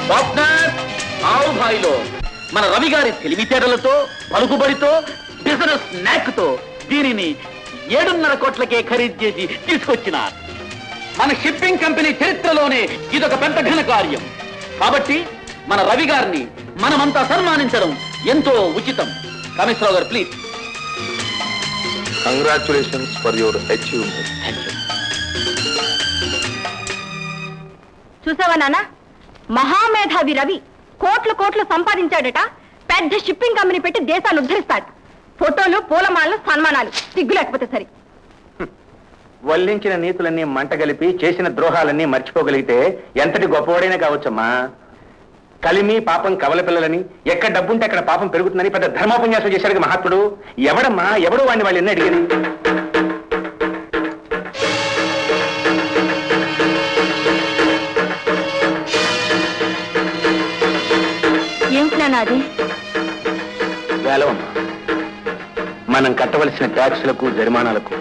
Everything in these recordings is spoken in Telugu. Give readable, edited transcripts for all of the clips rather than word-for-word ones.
పార్ట్నర్ ఆవు భాయిలో మన రవి గారి తెలివితేటలతో పలుకుబడితో బిజినెస్ నాక్తో దీనిని 7.5 కోట్లకే ఖరీదు చేసి తీసుకొచ్చినారు. మన షిప్పింగ్ కంపెనీ చరిత్రలోనే ఇదొక పెద్ద ఘన కార్యం. కాబట్టి మన రవి గారిని మనమంతా సన్మానించడం ఎంతో ఉచితం. కమిషనర్ గారు please. Congratulations for your achievement. చూసావా నాన్న, మహామేధావి రవి కోట్లు సంపాదించాడట. పెద్ద షిప్పింగ్ కంపెనీ పెట్టి దేశాన్ని ఉద్ధరిస్తాడు. ఫోటోలు, పూలమాలలు, సన్మానాలు సిగ్గు లేకపోతే సరి. వల్లించిన నీతులన్నీ మంటగలిపి చేసిన ద్రోహాలన్నీ మర్చిపోగలిగితే ఎంతటి గొప్పవాడైనా కావచ్చమ్మా. కలిమి పాపం కవల పిల్లలని, ఎక్కడ డబ్బుంటే అక్కడ పాపం పెరుగుతుందని పెద్ద ధర్మోపన్యాసం చేశాడు మహాత్ముడు. ఎవడమ్మా ఎవడు వాడిని వాళ్ళు ఎన్ని అడిగారు? ఏమిటి నాన్న అది? వేలవమ్మా, మనం కట్టవలసిన ట్యాక్సులకు జరిమానాలకు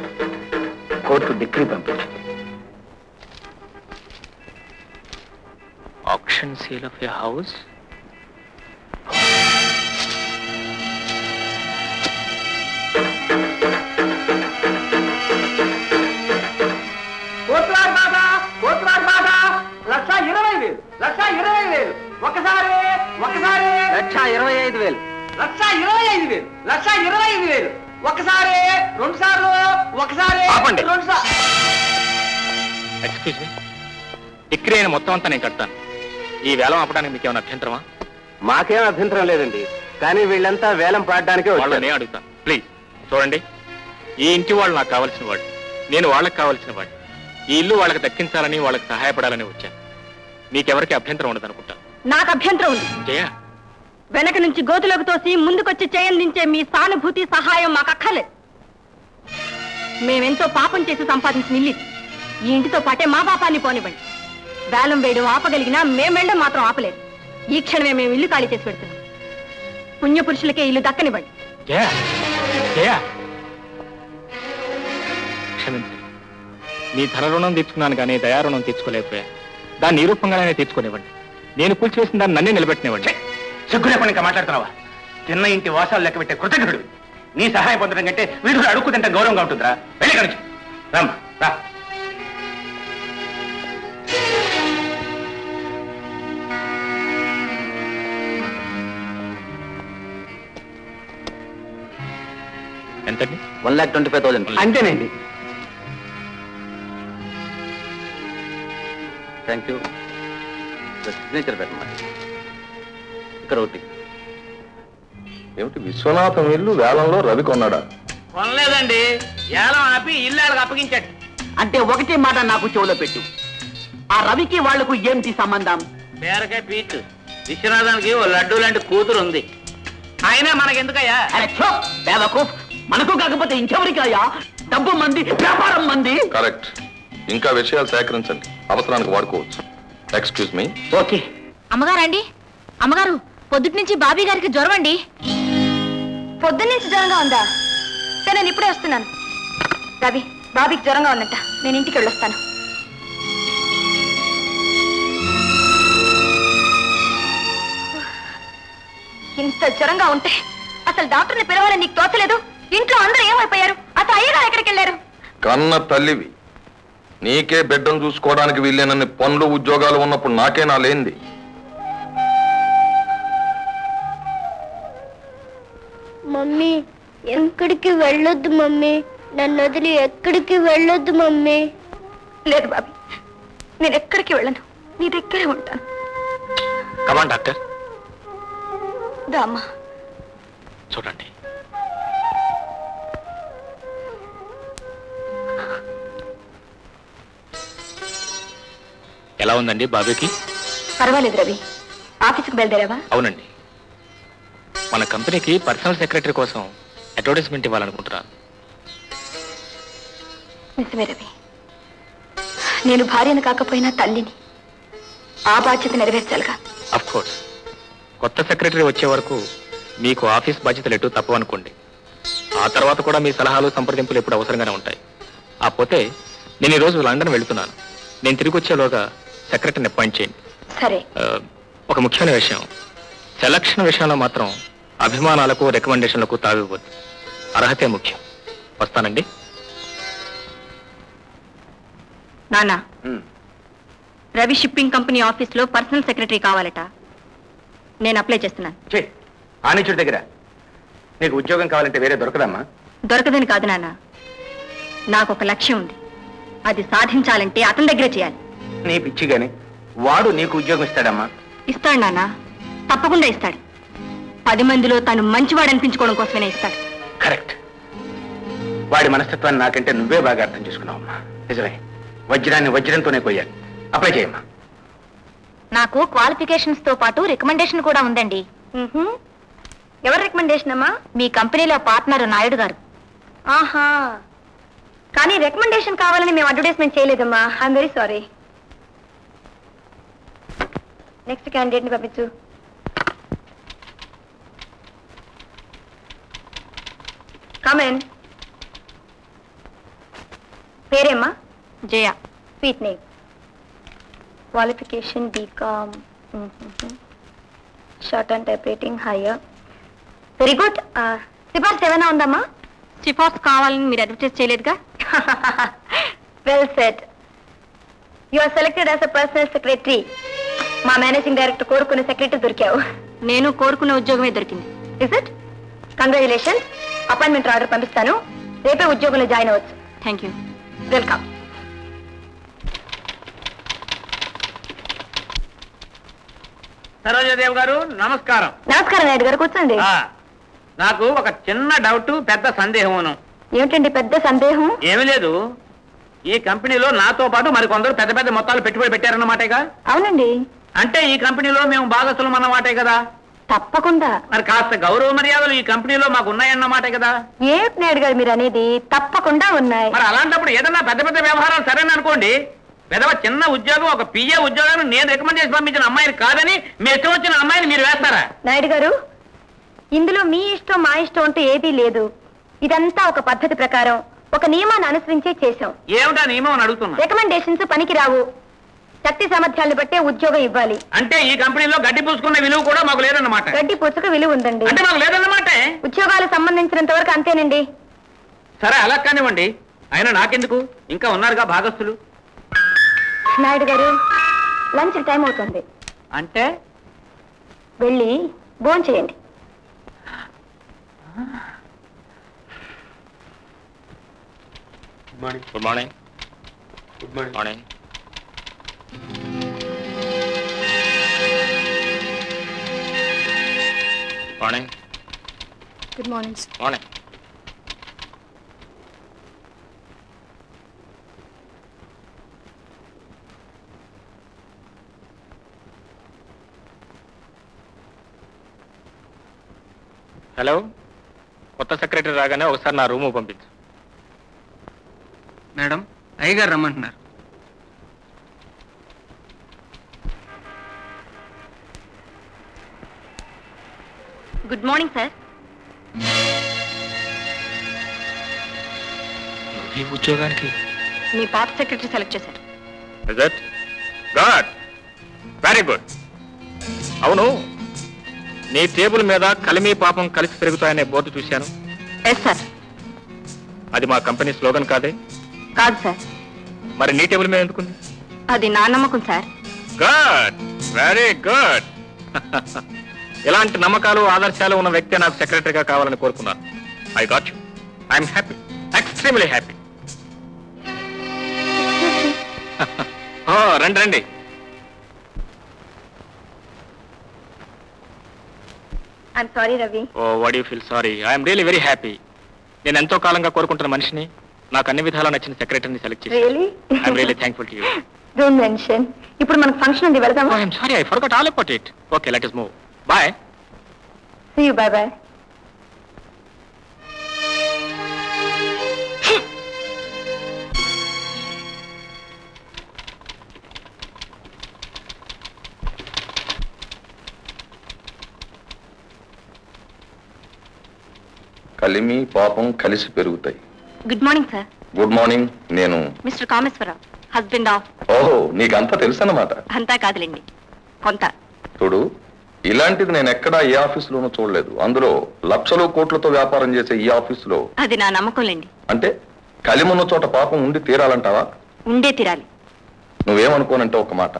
కోర్టు డిగ్రీ పంపించింది. Auction sale of a house. కోట్లాడు బాధా 1,20,000 1,25,000 ఒకసారి 1,25,000 1,25,000 ఒకసారి 2 సార్లు ఒకసారి 2 సార్లు. ఎక్స్క్యూజ్ మీ, డిగ్రీ అయిన మొత్తం అంతా నేను కడతాను. ఈ వేలం ఆపడానికి మీకు ఏమైనా అభ్యంతరమా? మాకేం అభ్యంతరం లేదండి, కానీ వీళ్ళంతా వేలం పాడడానికే వాళ్ళని అడుగుతాను. ప్లీజ్ చూడండి, ఈ ఇంటి వాళ్ళు నాకు కావాల్సిన వాడు, నేను వాళ్ళకి కావాల్సిన వాడు. ఈ ఇల్లు వాళ్ళకి దక్కించాలని, వాళ్ళకి సహాయపడాలని వచ్చాను. మీకెవరికి అభ్యంతరం ఉండదు అనుకుంటాను. నాకు అభ్యంతరం ఉంది. జయ, వెనక నుంచి గోతులోకి తోసి ముందుకొచ్చి చేయందించే మీ సానుభూతి సహాయం మాకు అక్కర్లేదు. మేమెంతో పాపం చేసి సంపాదించిన ఇల్లు ఈ ఇంటితో పాటే మా పాపాన్ని పోనివ్వండి. వేలం వేయడం ఆపగలిగినా మేము వెళ్ళడం మాత్రం ఆపలేదు. ఈ క్షణమే మేము ఇల్లు ఖాళీ చేసి పెడుతున్నాం. పుణ్యపురుషులకే ఇల్లు దక్కనివ్వండి. జయ జయ, క్షమించండి. మీ ధన రుణం తీర్చుకున్నాను కానీ దయారుణం తీర్చుకోలేకపోయా. దాన్ని ఈ రూపంగానే తీర్చుకోనివ్వండి. నేను కూల్చివేసిన దాన్ని నన్నే నిలబెట్టనివ్వండి. సిగ్గు లేకుండా ఇంకా మాట్లాడుతున్నావా? చిన్న ఇంటి వాసాలు లెక్క పెట్టే కృతజ్ఞుడు. నీ సహాయం పొందడం కంటే వీడు అడుక్కుతుంటే గౌరవంగా ఉంటుందిరా. వెళ్ళి కనుక రామ్మా రా. ఎంతండి? 1,25,000. అంతేనండి. Thank you. సిగ్నేచర్ పెట్టమా. ఇక్కడ ఒకటి. ఏమిటి విశ్వనాథం ఇల్లు వేలంలో రవి కొన్నాడా? కొనలేదండి, ఏలం ఆపి ఇల్లు వాళ్ళకి అప్పగించాడు. అంటే ఒకటే మాట నాకు చెవులో పెట్టు. ఆ రవికి వాళ్లకు ఏమిటి సంబంధం? బేరకాయ పీచు. విశ్వనాథానికి ఓ లడ్డు లాంటి కూతురు ఉంది. అయినా మనకెందుకయ్యా? మనకు కాకపోతే ఇంకెవరికాయా? డబ్బు మంది, వ్యాపారం మంది. కరెక్ట్. ఇంకా విషయాలు సేకరించండి, అవసరానికి వాడుకోవచ్చు. Excuse me. ఓకే. అమ్మగారండి, అమ్మగారు, పొద్దుటి నుంచి బాబీ గారికి జ్వరం అండి. పొద్దున్న నుంచి జ్వరంగా ఉందా? సరే, నేను ఇప్పుడే వస్తున్నాను. రవి, బాబీకి జ్వరంగా ఉందంట, నేను ఇంటికి వెళ్ళొస్తాను. ఇంత జ్వరంగా ఉంటే అసలు డాక్టర్ని పిలవాలని నీకు తోచలేదు? ఇంట్లో అందరూ ఏమైపోయారు? అసలు అయ్యగారు ఎక్కడికి వెళ్ళారు? కన్న తల్లివి, నీకే బిడ్డను చూసుకోవడానికి వీళ్ళేనన్ని పనులు ఉద్యోగాలు ఉన్నప్పుడు నాకే నా లేనిది. మమ్మీ, ఎక్కడికి వెళ్ళొద్దు మమ్మీ, నన్ను వదిలి ఎక్కడికి వెళ్ళొద్దు మమ్మీ. లేదు బాబీ, నేను ఎక్కడికి వెళ్ళను, నీ దగ్గరే ఉంటాను. Come on doctor. దామ్మా. చూడండి, ఎలా ఉందండి బాబీకి? పర్వాలేదు రవి. ఆఫీస్కి బయలుదేరావా? అవునండి, మన కంపెనీకి పర్సనల్ సెక్రటరీ కోసం అడ్వర్టైజ్మెంట్ ఇవ్వాలనుకుంటున్నాను. నిజమే రవి, నేను భార్యను కాకపోయినా తల్లిని. ఆ బాధ్యత నెరవేర్చాలిగా. Of course. కొత్త సెక్రటరీ వచ్చే వరకు మీకు ఆఫీస్ బాధ్యతలు ఎటు తప్పవనుకోండి. ఆ తర్వాత కూడా మీ సలహాలు, సంప్రదింపులు ఎప్పుడు అవసరంగానే ఉంటాయి. ఆ పోతే నేను ఈరోజు లండన్ వెళుతున్నాను. నేను తిరిగి వచ్చేలోగా సెక్రటరీని అపాయింట్ చేయండి. సరే. ఒక ముఖ్యమైన విషయం, సెలక్షన్ విషయంలో మాత్రం అభిమానాలకు రికమెండేషన్లకు తావివ్వద్దు. అర్హతే ముఖ్యం. వస్తానండి. నానా, రవి షిప్పింగ్ కంపెనీ ఆఫీస్లో పర్సనల్ సెక్రటరీ కావాలట. నేను అప్లై చేస్తున్నాను. ఆనిచుడి దగ్గర నీకు ఉద్యోగం కావాలంటే వేరే దొరకదమ్మా? దొరకదని కాదు నాన్న, నాకు ఒక లక్ష్యం ఉంది. అది సాధించాలంటే అతని దగ్గరే చేయాలి. నీ పిచ్చి గాని వాడు నీకు ఉద్యోగం ఇస్తాడమ్మా? ఇస్తాడు నాన్న, తప్పకుండా ఇస్తాడు. 10 మందిలో తను మంచివాడు అనిపించుకోవడం కోసమే ఇస్తాడు. కరెక్ట్. వాడి మనస్తత్వాన్ని నాకంటే నువ్వే బాగా అర్థం చేసుకున్నావమ్మా. నిజమే, వజ్రాన్ని వజ్రంతోనే కొయ్యాలి. అప్లై చేయమ్మా. నాకు క్వాలిఫికేషన్స్ తో పాటు రికమెండేషన్ కూడా ఉందండి. ఎవరు రికమెండేషన్ అమ్మా? మీ కంపెనీలో పార్ట్నర్ నాయుడు గారు. ఆహా, కానీ రికమెండేషన్ కావాలని మేము అడ్వర్టైజ్మెంట్ చేయలేదమ్మా. I'm very sorry. Next candidate ని పంపించు. కమెన్. పేరేమ్మా? Jaya. Sweet name. Qualification BCom, short and type writing higher. Very good. సిఫార్సు ఏమైనా ఉందమ్మా? సిఫార్సు కావాలని మీరు అడ్వర్టైజ్ చేయలేదుగా. Well set. You are selected as a personal secretary. మా మేనేజింగ్ డైరెక్టర్ కోరుకున్న సెక్రటరీ దొరికావు. నేను కోరుకున్న ఉద్యోగమే దొరికింది. Is it? Congratulations. Appointment order పంపిస్తాను. రేపే ఉద్యోగంలో జాయిన్ అవ్వచ్చు. Thank you. వెల్కమ్. సరోజాదేవి గారు నమస్కారం. నమస్కారం నాయుడు గారు, కూర్చోండి. నాకు ఒక చిన్న డౌట్, పెద్ద సందేహం. ఏమిటండి పెద్ద సందేహం? ఏమీ లేదు, ఈ కంపెనీలో నాతో పాటు మరికొందరు పెద్ద పెద్ద మొత్తాలు పెట్టుబడి పెట్టారన్నమాటేగా? అవునండి. అంటే ఈ కంపెనీలో మేము భాగస్థులం అన్నమాటే కదా? తప్పకుండా. మరి కాస్త గౌరవ మర్యాదలు ఈ కంపెనీలో మాకు ఉన్నాయన్నమాటే కదా? ఏమిటి నాయుడు గారు మీరు అనేది? తప్పకుండా ఉన్నాయి. మరి అలాంటప్పుడు ఏదన్నా పెద్ద పెద్ద వ్యవహారాలు సరేనా అనుకోండి, పెదవ చిన్న ఉద్యోగం, ఒక పిఏ ఉద్యోగాన్ని నేను రికమెండ్ చేసి పంపించిన అమ్మాయిని కాదని మీ ఇష్టం వచ్చిన అమ్మాయిని మీరు వేస్తారా? నాయుడు గారు, ఇందులో మీ ఇష్టం మా ఇష్టం అంటూ ఏదీ లేదు. ఇదంతా ఒక పద్ధతి ప్రకారం, ఒక నియమాన్ని అనుసరించే చేశాం. ఏమిటా నియమం అని అడుగుతున్నా. రికమెండేషన్స్ పనికి రావు. శక్తి సామర్థ్యాలను బట్టే ఉద్యోగం ఇవ్వాలి. అంటే ఈ కంపెనీలో గడ్డి పూసుకున్న విలువ కూడా మాకు లేదన్నమాట? గడ్డి పూసుకు విలువ ఉందండి. అంటే మాకు లేదన్నమాట? ఉద్యోగాలకు సంబంధించినంత వరకు అంతేనండి. సరే అలా కానివ్వండి. అయినా నాకెందుకు, ఇంకా ఉన్నారుగా భాగస్థులు. నాయుడు గారు, లంచ్ టైం అవుతుంది. అంటే వెళ్ళి భోజనం చేయండి. Good morning. Good morning. Morning. Good morning. Morning. Hello, కొత్త సెక్రటరీ రాగానే ఒకసారి నా రూము పంపించు. మేడం, అయ్యగారు రమ్మంటున్నారు. Good morning sir. ఈ ఉద్యోగానికి మీ పాత సెక్రటరీ సెలెక్ట్ చేశారు. Good, very good. అవును, నీ టేబుల్ మీద కలిమి పాపం కలిసి పెరుగుతాయనే బోర్డు చూశాను. Yes sir. అది మా కంపెనీ స్లోగన్ కాదే? కాదు సార్. మరి నీ టేబుల్ మీద ఎందుకుంది? అది నా నమ్మకం సార్. Good, very good. ఇలాంటి నమ్మకాలు ఆదర్శాలు ఉన్న వ్యక్తి నాకు సెక్రటరీగా కావాలని కోరుకున్నాను. I got you. I'm happy, extremely happy. రండి రండి. I'm sorry Ravi. Oh, what you feel sorry? I'm really very happy. నేను ఎంతో కాలంగా కోరుకుంటున్న మనిషిని, నాకు అన్ని విధాలా నచ్చిన సెక్రటరీని సెలెక్ట్ చేశాను. Really? I'm really thankful to you. Don't mention. ఇప్పుడు మనకు ఫంక్షన్ ఉంది, వెళ్దామా? I'm sorry, I forgot all about it. Okay, let us move. Bye. See you. Bye bye. కలిమి పాపం కలిసి పెరుగుతాయి. Good morning sir. Good morning. నేను మిస్టర్ కామేశ్వరరావు, హస్బెండ్ ఆఫ్. ఓహో, నీకంతా తెలుసు అన్నమాట. అంతా కాదులేండి, కొంత. చూడు, ఇలాంటిది నేను ఎక్కడా ఏ ఆఫీసులోనూ చూడలేదు. అందులో లక్షలు కోట్లతో వ్యాపారం చేసే ఈ ఆఫీసులో. అది నా నమ్మకంలేండి. అంటే కలిమున్న చోట పాపం ఉండి తీరాలంటావా? ఉండే తీరాలి. నువ్వేమనుకోనంటే ఒక మాట.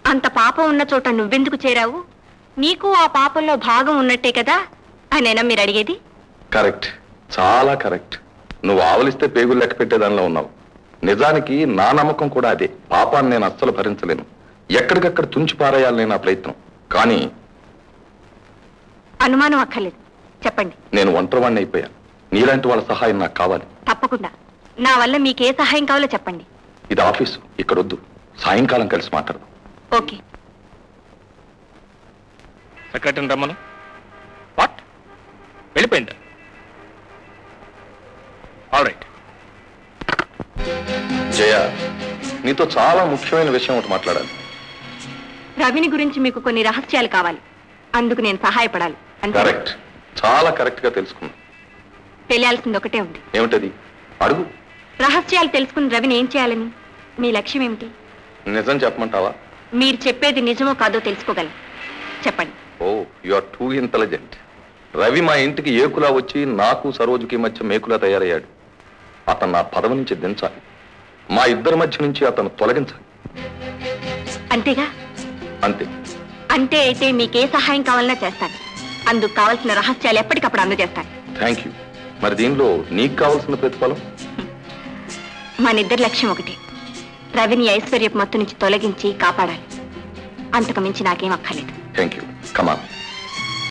అంత పాపం ఉన్న చోట నువ్వెందుకు చేరావు? నీకు ఆ పాపంలో భాగం ఉన్నట్టే కదా అనేనా మీరు అడిగేది? కరెక్ట్, చాలా కరెక్ట్. నువ్వు ఆవలిస్తే పేగులు లెక్క పెట్టేదానిలో ఉన్నావు. నిజానికి నా నమ్మకం కూడా అదే. పాపాన్ని నేను అస్సలు భరించలేను. ఎక్కడికక్కడ తుంచి పారేయాలని నా ప్రయత్నం. కానీ అనుమానం అక్కర్లేదు, చెప్పండి. నేను ఒంటరివాణ్ణి అయిపోయాను. నీలాంటి వాళ్ళ సహాయం నాకు కావాలి. తప్పకుండా. నా వల్ల మీకే సహాయం కావాలో చెప్పండి. ఇది ఆఫీసు, ఇక్కడొద్దు. సాయంకాలం కలిసి మాట్లాడదాం. ఓకే. సెక్రటరీని రమ్మను. వాట్? వెళ్ళిపోయిందా? All right. జయ, నీతో చాలా ముఖ్యమైన విషయం ఒకటి మాట్లాడాలి. రవిని గురించి మీకు కొన్ని రహస్యాలు కావాలి, అందుకు నేను సహాయపడాలి. కరెక్ట్, చాలా కరెక్ట్ గా తెలుసుకున్నా. తెలియాల్సింది ఒకటే ఉంది. ఏమిటది? అడుగు. రహస్యాలు తెలుసుకుని రవిని ఏం చేయాలని మీ లక్ష్యం ఏమిటి? నిజం చెప్పమంటావా? మీరు చెప్పేది నిజమో కాదో తెలుసుకోగలను, చెప్పండి. Oh, you are too intelligent. Ravi మా ఇంటికి ఏకులా వచ్చి నాకు సరోజుకి మధ్య మేకులా తయారయ్యాడు. అతను నా పదవి నుంచి దించాలి. మా ఇద్దరి మధ్య నుంచి అతను తొలగించాలి. అంతేగా? అంతే. అంతే అయితే మీకే సహాయం కావాలన్నా చేస్తాను. అందుకు కావాల్సిన రహస్యాలు ఎప్పటికప్పుడు అందజేస్తాను. Thank you. మరి దీనిలో నీకు కావాల్సిన ప్రతిఫలం? మనిద్దరి లక్ష్యం ఒకటి, రవిని ఐశ్వర్యపు మత్తు నుంచి తొలగించి కాపాడాలి. అంతకు మించి నాకేం అక్కర్లేదు. Thank you. కమాన్.